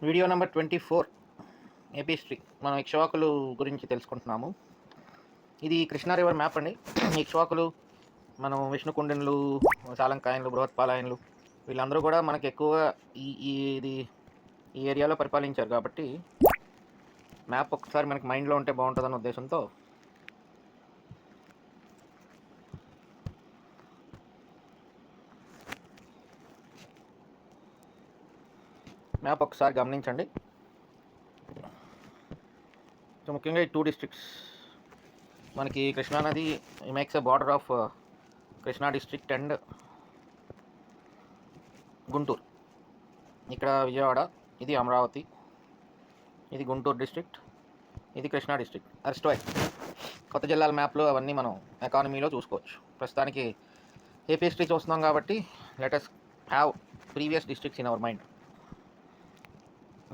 Video number 24 AP history. మనం ఇక్ష్వాకులు గురించి తెలుసుకుంటున్నాము. ఇది కృష్ణా రివర్ మ్యాప్ అండి. ఇక్ష్వాకులు మనం విష్ణుకుండినులు, సాలంకాయన్లు, బృహత్పాలాయన్లు వీళ్ళందరూ కూడా మనకి ఎక్కువగా ఈ ఏరియాలో పరిపాలించారు కాబట్టి మ్యాప్ ఒకసారి మనకి మైండ్లో ఉంటే బాగుంటుందన్న ఉద్దేశంతో మ్యాప్ ఒకసారి గమనించండి. సో ముఖ్యంగా ఈ 2 డిస్ట్రిక్ట్స్ మనకి కృష్ణానది makes a border of Krishna district and Guntur. ఇక్కడ విజయవాడ, ఇది అమరావతి, ఇది గుంటూరు డిస్ట్రిక్ట్, ఇది కృష్ణా డిస్ట్రిక్ట్. అరెస్ట్ కొత్త జిల్లాల మ్యాప్లో అవన్నీ మనం ఎకానమీలో చూసుకోవచ్చు. ప్రస్తుతానికి ఏపీ హిస్టరీ చూస్తున్నాం కాబట్టి let us have previous districts in our mind.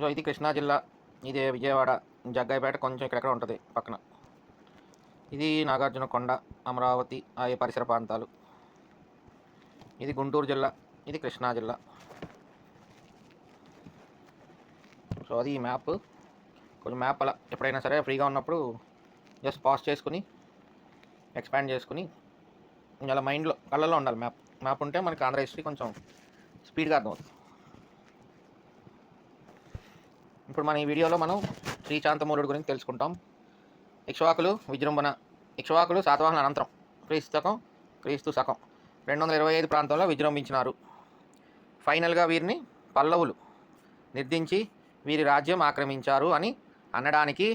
So ఇది కృష్ణా జిల్లా, ఇది విజయవాడ, జగ్గాయపేట కొంచెం ఇక్కడెక్కడ ఉంటుంది పక్కన. ఇది నాగార్జున కొండ, అమరావతి ఆ పరిసర ప్రాంతాలు. ఇది గుంటూరు జిల్లా, ఇది కృష్ణా జిల్లా. సో అది ఈ మ్యాప్. కొంచెం మ్యాప్ అలా ఎప్పుడైనా సరే ఫ్రీగా ఉన్నప్పుడు జస్ట్ పాజ్ చేసుకుని ఎక్స్పాండ్ చేసుకుని ఇలా మైండ్లో కళ్ళల్లో ఉండాలి. మ్యాప్ ఉంటే మనకి ఆంధ్ర హిస్టరీ కొంచెం స్పీడ్గా అర్థమవుతుంది. ఇప్పుడు మన ఈ వీడియోలో మనం శ్రీశాంతమూలుడు గురించి తెలుసుకుంటాం. ఇక్ష్వాకులు విజృంభణ. ఇక్ష్వాకులు శాతవాహన అనంతరం క్రీస్తు శకం 225 ప్రాంతంలో విజృంభించినారు. ఫైనల్గా వీరిని పల్లవులు నిర్దించి వీరి రాజ్యం ఆక్రమించారు అని అనడానికి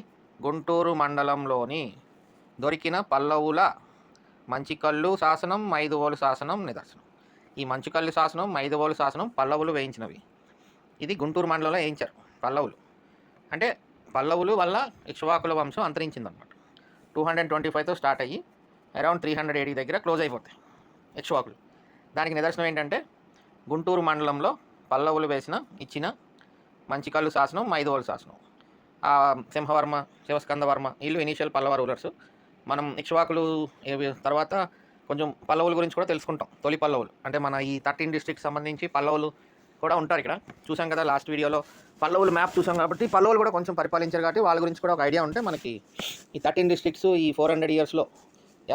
గుంటూరు మండలంలోని దొరికిన పల్లవుల మంచికల్లు శాసనం, మైదువోలు శాసనం నిదర్శనం. ఈ మంచికల్లు శాసనం, మైదువోలు శాసనం పల్లవులు వేయించినవి. ఇది గుంటూరు మండలంలో వేయించారు. పల్లవులు అంటే పల్లవులు వల్ల ఇక్ష్వాకుల వంశం అంతరించిందనమాట. 225తో స్టార్ట్ అయ్యి అరౌండ్ 380 దగ్గర క్లోజ్ అయిపోతాయి ఇక్ష్వాకులు. దానికి నిదర్శనం ఏంటంటే గుంటూరు మండలంలో పల్లవులు ఇచ్చిన మంచికల్లు శాసనం, మైదువోలు శాసనం. సింహవర్మ, శివస్కందవర్మ వీళ్ళు ఇనీషియల్ పల్లవ రూలర్స్. మనం ఇక్ష్వాకులు తర్వాత కొంచెం పల్లవుల గురించి కూడా తెలుసుకుంటాం. తొలి పల్లవులు అంటే మన ఈ 13 డిస్ట్రిక్ట్ సంబంధించి పల్లవులు కూడా ఉంటారు ఇక్కడ. చూసాం కదా లాస్ట్ వీడియోలో పల్లవులు మ్యాప్ చూసాం కాబట్టి పల్లవులు కూడా కొంచెం పరిపాలించారు కాబట్టి వాళ్ళ గురించి కూడా ఒక ఐడియా ఉంటే మనకి ఈ 13 డిస్ట్రిక్ట్స్ ఈ 400 ఇయర్స్లో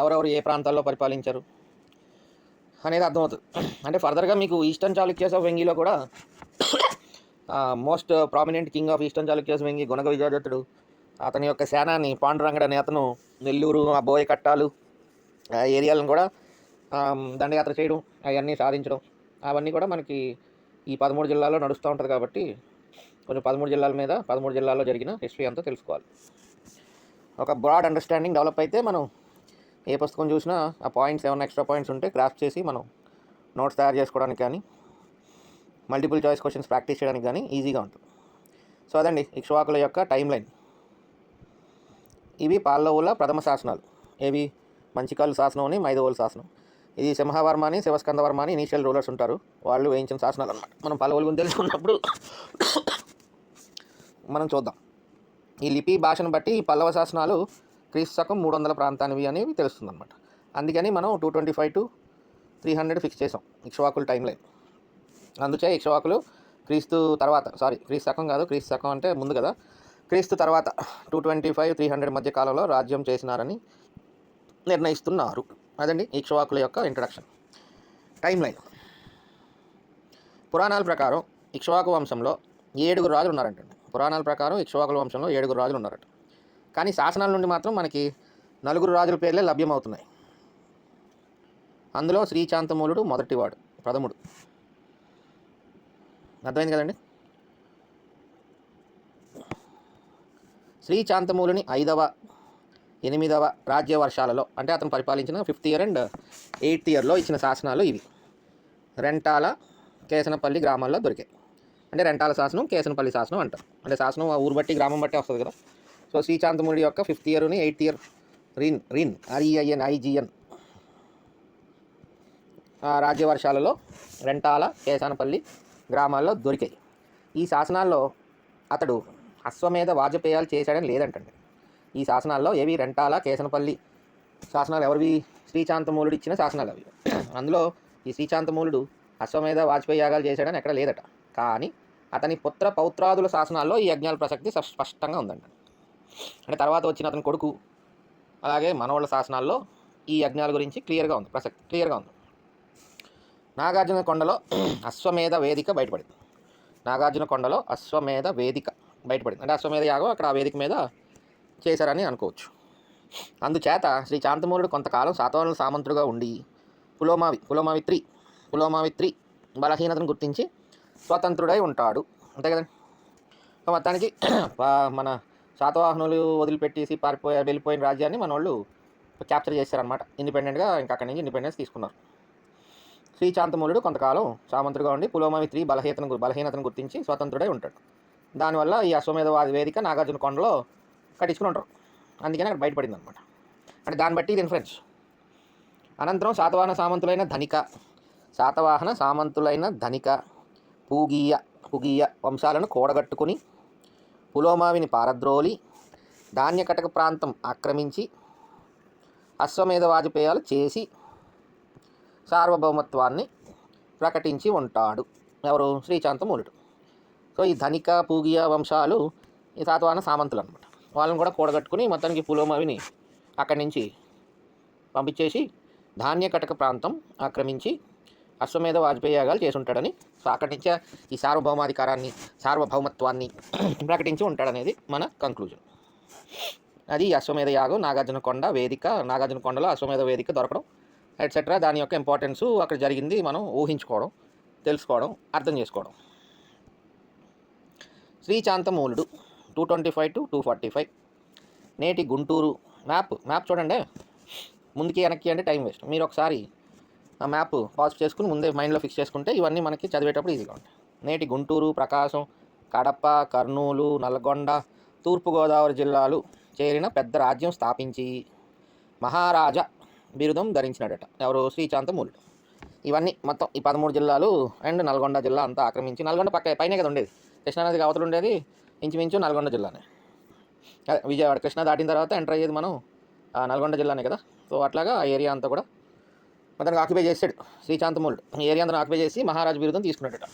ఎవరెవరు ఏ ప్రాంతాల్లో పరిపాలించారు అనేది అర్థమవుతుంది. అంటే ఫర్దర్గా మీకు ఈస్టర్న్ చాళుక్యాస్ ఆఫ్ వెంగిలో కూడా most prominent king of eastern Chalukyas Vengi Gunaga విజయదత్తుడు, అతని యొక్క సేనాని పాండురంగడు అనే అతను నెల్లూరు, ఆ బోయకట్టాలు ఆ ఏరియాలను కూడా దండయాత్ర చేయడం, అవన్నీ సాధించడం, అవన్నీ కూడా మనకి ఈ 13 జిల్లాల్లో నడుస్తూ ఉంటుంది కాబట్టి కొంచెం 13 జిల్లాల్లో జరిగిన హిస్టరీ అంతా తెలుసుకోవాలి. ఒక బ్రాడ్ అండర్స్టాండింగ్ డెవలప్ అయితే మనం ఏ పుస్తకం చూసినా ఆ పాయింట్స్ ఏమైనా ఎక్స్ట్రా పాయింట్స్ ఉంటే గ్రాఫ్ చేసి మనం నోట్స్ తయారు చేసుకోవడానికి కానీ మల్టిపుల్ చాయిస్ క్వశ్చన్స్ ప్రాక్టీస్ చేయడానికి కానీ ఈజీగా ఉంటుంది. సో అదండి ఇక్ష్వాకుల యొక్క టైం లైన్. ఇవి పల్లవుల ప్రథమ శాసనాలు. ఏవి? మంచికల్లు శాసనం అని, మైదువోలు శాసనం. ఇది సింహవర్మ అని, శివస్కందవర్మ అని ఇనీషియల్ రూలర్స్ ఉంటారు. వాళ్ళు వేయించిన శాసనాలు అన్నమాట. మనం పల్లవుల గురించి తెలుసుకున్నప్పుడు మనం చూద్దాం. ఈ లిపి భాషను బట్టి ఈ పల్లవ శాసనాలు క్రీస్తు శకం 300 ప్రాంతానివి అనేవి తెలుస్తుంది అనమాట. అందుకని మనం 225 to 300 ఫిక్స్ చేసాం ఇక్ష్వాకుల టైం లైన్. అందుచే ఇక్ష్వాకులు క్రీస్తు శకం కాదు, క్రీస్తు శకం అంటే ముందు కదా, క్రీస్తు తర్వాత 225-300 మధ్య కాలంలో రాజ్యం చేసినారని నిర్ణయిస్తున్నారు. అదండి ఇక్ష్వాకుల యొక్క ఇంట్రడక్షన్. Time line. పురాణాల ప్రకారం ఇక్ష్వాకు వంశంలో 7 రాజులు ఉన్నారంటండి. పురాణాల ప్రకారం ఇక్ష్వాకుల వంశంలో 7 రాజులు ఉన్నారట. కానీ శాసనాల నుండి మాత్రం మనకి 4 రాజుల పేర్లే లభ్యమవుతున్నాయి. అందులో శ్రీశాంతమూలుడు మొదటివాడు, ప్రథముడు. అర్థమైంది కదండి. శ్రీశాంతమూలుని 5వ, 8వ రాజ్య వర్షాలలో అంటే అతను పరిపాలించిన 5th year and 8th yearలో ఇచ్చిన శాసనాలు ఇవి. రెంటాల, కేసనపల్లి గ్రామాల్లో దొరికాయి. అంటే రెంటాల శాసనం, కేసనపల్లి శాసనం అంటారు. అంటే శాసనం ఆ ఊరు బట్టి, గ్రామం బట్టి వస్తుంది కదా. సో శ్రీశాంతమూలుడి యొక్క 5th year, 8th year REIN రాజ్య వర్షాలలో రెంటాల, కేసనపల్లి గ్రామాల్లో దొరికాయి. ఈ శాసనాల్లో అతడు అశ్వమేధ వాజపేయాలు చేశాడని లేదంటండి. ఈ శాసనాల్లో ఏవి? రెంటాల, కేసనపల్లి శాసనాలు ఎవరివి? శ్రీశాంతమూలుడు ఇచ్చిన శాసనాలు అవి. అందులో ఈ శ్రీశాంతమూలుడు అశ్వమేధ వాజపేయ యాగాలు చేశాడని ఎక్కడ లేదట. కానీ అతని పుత్ర పౌత్రాదుల శాసనాల్లో ఈ యజ్ఞాల ప్రసక్తి స్పష్టంగా ఉందండి. అంటే తర్వాత వచ్చిన అతని కొడుకు అలాగే మనవాళ్ళ శాసనాల్లో ఈ యజ్ఞాల గురించి క్లియర్గా ఉంది, ప్రసక్తి క్లియర్గా ఉంది. నాగార్జున కొండలో అశ్వమేధ వేదిక బయటపడింది. నాగార్జున కొండలో అశ్వమేధ వేదిక బయటపడింది. అంటే అశ్వమేధ యాగం అక్కడ ఆ వేదిక మీద చేశారని అనుకోవచ్చు. అందుచేత శ్రీ శాంతమూలుడు కొంతకాలం శాతవాహనుల సామంతుడుగా ఉండి పులోమావి బలహీనతను గుర్తించి స్వతంత్రుడై ఉంటాడు. అంతే కదండి. మొత్తానికి మన శాతవాహనులు వదిలిపెట్టేసి వెళ్ళిపోయిన రాజ్యాన్ని మన వాళ్ళు క్యాప్చర్ చేశారనమాట. ఇండిపెండెంట్గా ఇంకా అక్కడి నుంచి ఇండిపెండెన్స్ తీసుకున్నారు. శ్రీ శాంతమూలుడు కొంతకాలం సామంతుడుగా ఉండి పులోమావి బలహీనతను గుర్తించి స్వతంత్రుడై ఉంటాడు. దానివల్ల ఈ అశ్వమేధ వేదిక నాగార్జున కొండలో కట్టించుకుని ఉంటారు. అందుకని అక్కడ బయటపడింది అనమాట. అంటే దాన్ని బట్టి ఇది ఇన్ఫ్లుయెన్స్. అనంతరం శాతవాహన సామంతులైన ధనిక పూగీయ వంశాలను కూడగట్టుకుని పులోమావిని పారద్రోలి ధాన్యకటక ప్రాంతం ఆక్రమించి అశ్వమేధ వాజపేయాలు చేసి సార్వభౌమత్వాన్ని ప్రకటించి ఉంటాడు. ఎవరు? శ్రీ శాంతమూలుడు. సో ఈ ధనిక పూగియ వంశాలు ఈ శాతవాహన సామంతులు అనమాట. వాళ్ళని కూడా కూడగట్టుకుని మొత్తానికి పులోమావిని అక్కడి నుంచి పంపించేసి ధాన్యకటక ప్రాంతం ఆక్రమించి అశ్వమేధ వాజపేయ యాగాలు చేసి ఉంటాడని, సో అక్కడి నుంచే ఈ సార్వభౌమత్వాన్ని ప్రకటించి ఉంటాడనేది మన కంక్లూజన్. అది అశ్వమేధ యాగం, నాగార్జున కొండలో అశ్వమేధ వేదిక దొరకడం ఎట్సెట్రా, దాని యొక్క ఇంపార్టెన్సు అక్కడ జరిగింది మనం ఊహించుకోవడం, తెలుసుకోవడం, అర్థం చేసుకోవడం. శ్రీ శాంతమూలుడు 225 to 245. నేటి గుంటూరు మ్యాప్ చూడండి. ముందుకి వెనక్కి అంటే టైం వేస్ట్. మీరు ఒకసారి ఆ మ్యాప్ పాజ్ చేసుకుని ముందే మైండ్లో ఫిక్స్ చేసుకుంటే ఇవన్నీ మనకి చదివేటప్పుడు ఈజీగా ఉంటాయి. నేటి గుంటూరు, ప్రకాశం, కడప, కర్నూలు, నల్గొండ, తూర్పుగోదావరి జిల్లాలు చేరిన పెద్ద రాజ్యం స్థాపించి మహారాజా బిరుదం ధరించినాడట. ఎవరు? శ్రీ శాంతమూలుడు. ఇవన్నీ మొత్తం ఈ 13 జిల్లాలు అండ్ నల్గొండ జిల్లా అంతా ఆక్రమించి, నల్గొండ పైనే కదా ఉండేది, కృష్ణానదికి అవతలు ఉండేది ఇంచుమించు నల్గొండ జిల్లానే. విజయవాడ కృష్ణ దాటిన తర్వాత ఎంటర్ అయ్యేది మనం నల్గొండ జిల్లానే కదా. సో అట్లాగా ఆ ఏరియా అంతా కూడా అతనికి ఆక్యుపై చేసాడు శ్రీ శాంతమూలుడు. ఈ ఏరియా అంతా ఆక్యుపై చేసి మహారాజు బిరుదం తీసుకున్నాడట.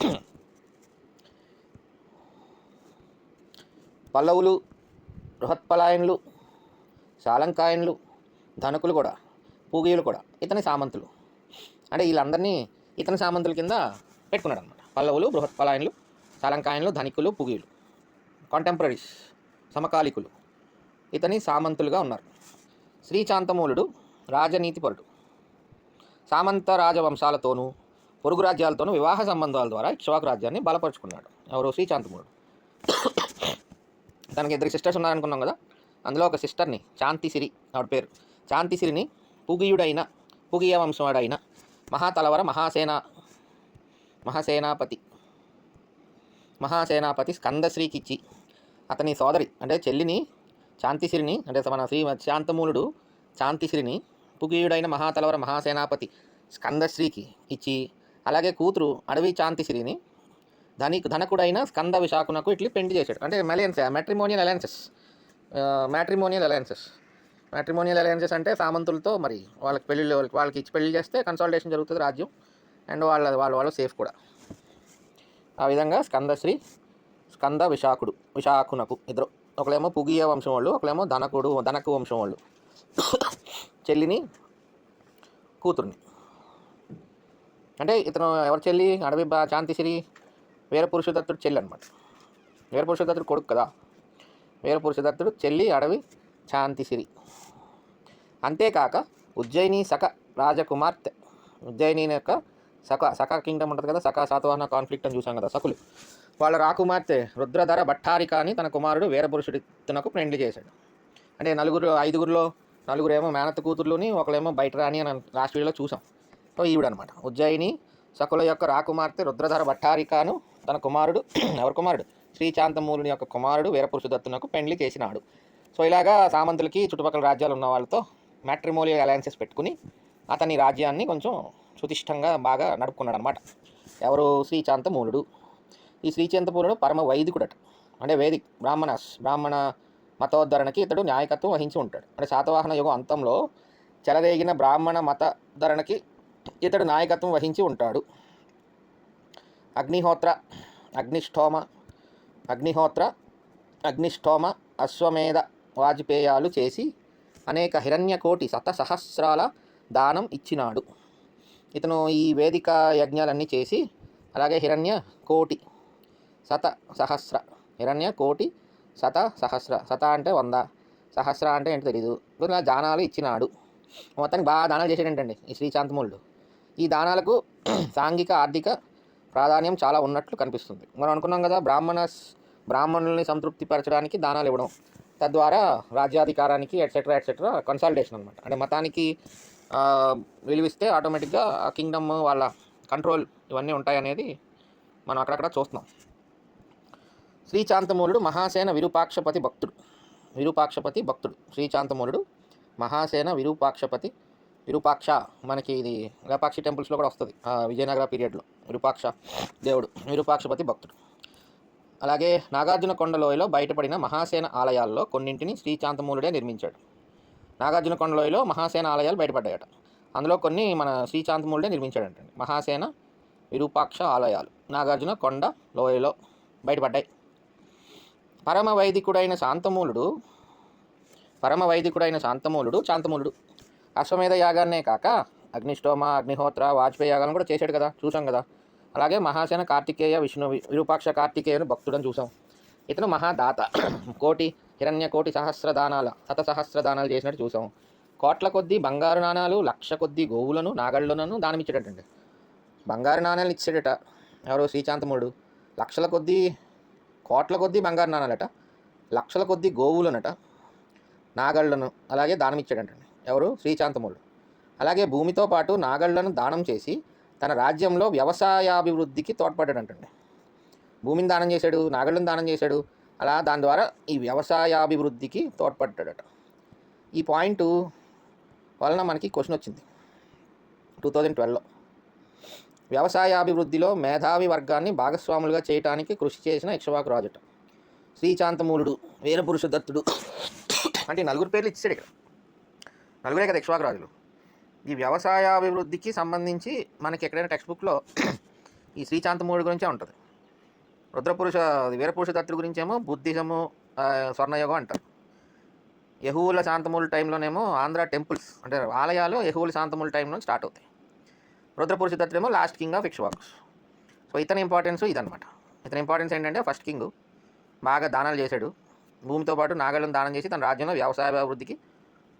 పల్లవులు, బృహత్పలాయన్లు, శాలంకాయన్లు, ధనకులు కూడా, పూగీయులు కూడా ఇతని సామంతులు. అంటే వీళ్ళందరినీ ఇతని సామంతుల కింద పెట్టుకున్నాడు అనమాట. పల్లవులు, బృహత్పలాయన్లు, శాలంకాయన్లు, ధనికులు, పూగీయులు, కాంటెంపరీస్, సమకాలికులు ఇతని సామంతులుగా ఉన్నారు. శ్రీ శాంతమూలుడు రాజనీతిపరుడు. సామంత రాజవంశాలతోనూ పొరుగు రాజ్యాలతోనూ వివాహ సంబంధాల ద్వారా ఇక్ష్వాకు రాజ్యాన్ని బలపరుచుకున్నాడు. ఎవరు? శ్రీ శాంతమూలుడు. తనకి 2 సిస్టర్స్ ఉన్నారనుకున్నాం కదా. అందులో ఒక సిస్టర్ని శాంతిసిరి, ఆవిడ పేరు శాంతిసిరిని పూగీయ వంశవాడైన మహాతలవర మహాసేనాపతి స్కందశ్రీకిచ్చి అతని సోదరి అంటే చెల్లిని శాంతిసిరిని, అంటే మన శ్రీ శాంతమూలుడు శాంతిసిరిని పూగీయుడైన మహాతలవర మహాసేనాపతి స్కందశ్రీకి ఇచ్చి, అలాగే కూతురు అడవి శాంతిసిరిని ధనకుడైన స్కంద విశాఖనకు ఇట్లా పెండి చేశాడు. అంటే మ్యాట్రిమోనియల్ అలయన్సెస్ అంటే సామంతులతో మరి వాళ్ళకి ఇచ్చి పెళ్లి చేస్తే కన్సాలిడేషన్ జరుగుతుంది రాజ్యం, అండ్ వాళ్ళ సేఫ్ కూడా. ఆ విధంగా స్కంద విశాఖునకు ఇద్దరు, ఒకలేమో పూగీయ వంశం వాళ్ళు, ఒకలేమో ధనకు వంశం వాళ్ళు, చెల్లిని కూతుర్ని. అంటే ఇతను ఎవరి చెల్లి? అడవి శాంతిసిరి వీరపురుషదత్తుడు చెల్లి అనమాట. వీరపురుషదత్తుడు కొడుకు కదా. వీరపురుషదత్తుడు చెల్లి అడవి శాంతిసిరి. అంతేకాక ఉజ్జయిని రాజకుమార్తె, ఉజ్జయిని యొక్క సఖ కింగ్డమ్ ఉంటుంది కదా, శాతవాహన కాన్ఫ్లిక్ట్ అని చూసాం కదా, సకులు వాళ్ళ రాకుమార్తె రుద్రధర భట్టారిక అని తన కుమారుడు వీరపురుషుడితనకు పెండ్లి చేశాడు. అంటే 5గురిలో 4 ఏమో మేనత్త కూతుర్లుని, ఒకలేమో బయట రాని అని లాస్ట్ వీడియోలో చూసాం. సో ఈవిడనమాట ఉజ్జయిని సకుల యొక్క రాకుమార్తె రుద్రధర భట్టారికను తన కుమారుడు ఎవరి కుమారుడు? శ్రీ శాంతమూలుని యొక్క కుమారుడు వీరపురుషదత్తునకు పెండ్లి చేసినాడు. సో ఇలాగా సామంతులకి చుట్టుపక్కల రాజ్యాలు ఉన్న వాళ్ళతో మ్యాట్రిమోనియల్ అలయన్సెస్ పెట్టుకుని అతని రాజ్యాన్ని కొంచెం సుతిష్టంగా బాగా నడుపుకున్నాడు అనమాట. ఎవరు? శ్రీ శాంతమూలుడు. ఈ శ్రీ శాంతమూలుడు పరమ వైదికుడట. అంటే బ్రాహ్మణ మతోద్ధరణకి ఇతడు నాయకత్వం వహించి ఉంటాడు. అంటే శాతవాహన యుగం అంతంలో చెలరేగిన బ్రాహ్మణ మతోద్ధరణకి ఇతడు నాయకత్వం వహించి ఉంటాడు. అగ్నిహోత్ర అగ్నిష్టోమ అగ్నిహోత్ర అగ్నిష్టోమ అశ్వమేధ వాజపేయాలు చేసి అనేక హిరణ్యకోటి శతసహస్రాల దానం ఇచ్చినాడు. ఇతను ఈ వేదిక యజ్ఞాలన్నీ చేసి అలాగే హిరణ్య కోటి శత సహస్ర హిరణ్య కోటి శత సహస్ర శత అంటే 100 సహస్ర అంటే ఏంటో తెలీదు ఇలా దానాలు ఇచ్చినాడు. మొత్తానికి బాగా దానాలు చేసేటండి ఈ శ్రీశాంతమూలుడు. ఈ దానాలకు సాంఘిక ఆర్థిక ప్రాధాన్యం చాలా ఉన్నట్లు కనిపిస్తుంది. మనం అనుకున్నాం కదా, బ్రాహ్మణుల్ని సంతృప్తిపరచడానికి దానాలు ఇవ్వడం, తద్వారా రాజ్యాధికారానికి ఎట్సెట్రా ఎట్సెట్రా కన్సాలిడేషన్ అనమాట. అంటే మతానికి విలువిస్తే ఆటోమేటిక్గా ఆ కింగ్డమ్ వాళ్ళ కంట్రోల్ ఇవన్నీ ఉంటాయనేది మనం అక్కడక్కడ చూస్తున్నాం. శ్రీశాంతమూలుడు మహాసేన విరూపాక్షపతి భక్తుడు శ్రీశాంతమూలుడు మహాసేన విరూపాక్ష మనకి ఇది లేపాక్షి టెంపుల్స్లో కూడా వస్తుంది విజయనగర పీరియడ్లో. విరూపాక్షపతి భక్తుడు. అలాగే నాగార్జున కొండలోయలో బయటపడిన మహాసేన ఆలయాల్లో కొన్నింటిని శ్రీశాంతమూలుడే నిర్మించాడు. నాగార్జున కొండలోయలో మహాసేన ఆలయాలు బయటపడ్డాయట, అందులో కొన్ని మన శ్రీశాంతమూలుడే నిర్మించాడంటండి. మహాసేన విరూపాక్ష ఆలయాలు నాగార్జున కొండ లోయలో బయటపడ్డాయి. పరమ వైదికుడైన శాంతమూలుడు అశ్వమేధ యాగాన్నే కాక అగ్నిష్టోమ అగ్నిహోత్ర వాజపేయ యాగాలను కూడా చేశాడు కదా, చూసాం కదా. అలాగే మహాసేన కార్తికేయ విరూపాక్ష కార్తికేయను భక్తుడని చూసాం. ఇతను మహాదాత, హిరణ్య కోటి శతసహస్ర దానాలు చేసినట్టు చూసాం. కోట్ల కొద్దీ బంగారు నాణాలు, లక్ష కొద్దీ గోవులను నాగళ్ళను దానమిచ్చాడటండి. బంగారు నాణాలను ఇచ్చాడట ఎవరు? శ్రీశాంతమూలుడు. కోట్ల కొద్దీ బంగారు నాణాలట, లక్షల కొద్దీ గోవులనట, నాగళ్లను అలాగే దానం ఇచ్చాడంటండి ఎవరు? శ్రీశాంతమూలుడు. అలాగే భూమితో పాటు నాగళ్లను దానం చేసి తన రాజ్యంలో వ్యవసాయాభివృద్ధికి తోడ్పడ్డాడంటండి. భూమిని దానం చేశాడు, నాగళ్లను దానం చేశాడు, అలా దాని ద్వారా ఈ వ్యవసాయాభివృద్ధికి తోడ్పడ్డాడట. ఈ పాయింట్ వలన మనకి క్వశ్చన్ వచ్చింది 2012లో. వ్యవసాయాభివృద్ధిలో మేధావి వర్గాన్ని భాగస్వాములుగా చేయడానికి కృషి చేసిన ఇక్ష్వాకు రాజుట శ్రీశాంతమూలుడు, వీరపురుష దత్తుడు. అంటే 4 పేర్లు ఇచ్చాడు ఇక్కడ, 4 కదా ఇక్ష్వాకు రాజులు. ఈ వ్యవసాయాభివృద్ధికి సంబంధించి మనకి ఎక్కడైనా టెక్స్ట్ బుక్లో ఈ శ్రీశాంతమూలుడు గురించే ఉంటుంది. వీరపురుష దత్తుడు గురించేమో బుద్ధిజము స్వర్ణయోగం అంటారు. యహూవుల శాంతమూలు టైంలోనేమో ఆంధ్ర టెంపుల్స్ అంటే ఆలయాలు యహూవుల శాంతమూలు టైంలో స్టార్ట్ అవుతాయి. రుద్రపురుష దత్తుడేమో లాస్ట్ కింగ్ ఆఫ్ ఇక్ష్వాక్స్. సో ఇతని ఇంపార్టెన్స్ ఇదనమాట. ఇతని ఇంపార్టెన్స్ ఏంటంటే ఫస్ట్ కింగ్, బాగా దానాలు చేశాడు, భూమితో పాటు నాగళ్ళను దానం చేసి తన రాజ్యంలో వ్యవసాయ అభివృద్ధికి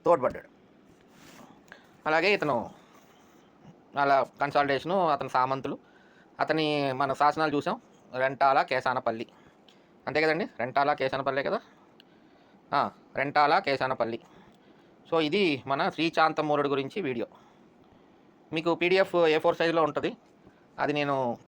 తోడ్పడ్డాడు. అలాగే ఇతను అలా కన్సాలిడేషను, అతని సామంతులు, అతని మన శాసనాలు చూసాం. రెంటాల కేసానపల్లి అంతే కదండి, రెంటాల కేసానపల్లే కదా, రెంటాల కేసానపల్లి. సో ఇది మన శ్రీశాంతమూలుడు గురించి వీడియో. మీకు PDF A4 సైజులో ఉంటుంది, అది నేను